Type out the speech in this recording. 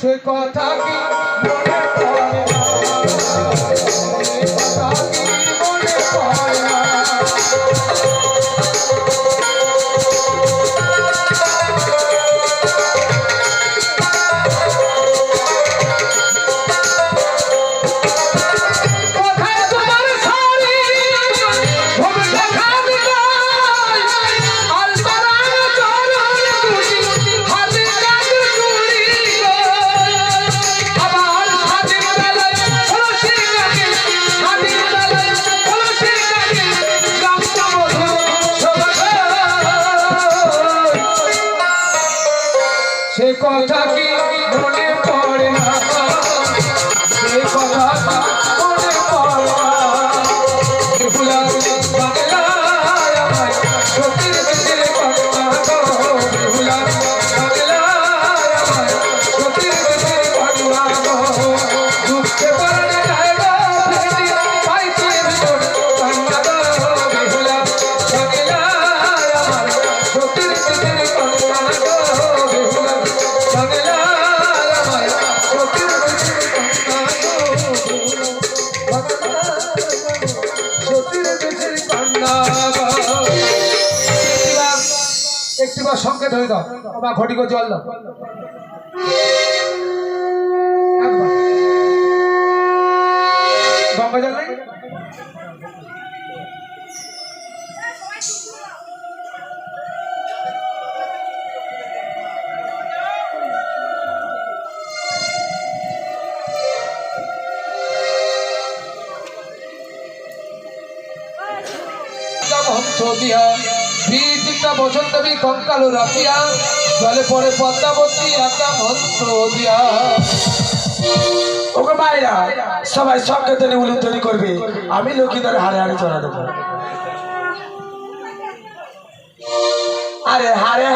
সে কথা কি মনে পড়ে না, সে কথা কি মনে পড়ে না। সে কথা কি মনে পড়ে না, সে কথা মনে পড়ে না। বিহুলা বাংলায় আমায় সতীর দেশের কন্যা গো, বিহুলা বাংলায় আমায় সতীর দেশের কন্যা গো। দুঃখে পড়ে যায় গো ফেরি পাইতে ভিতর কন্যা গো, বিহুলা বাংলায় আমায় সতীর দেশের কন্যা গো, বিহুলা একটিবার সংকেত হয়ে দাও, আমার ঘটিকে জল দাও। গঙ্গা জল নেই? বসন্তবী কঙ্কালো রাখিয়া জলে পরে পদ্মাবতী একটা মন্ত্র দিয়া। ওকে মায়েরা সবাই সংকেতনে উলুধ্বনি করবে, আমি লক্ষ্মীদের হারে হারে চড়া দেবো। আরে হারে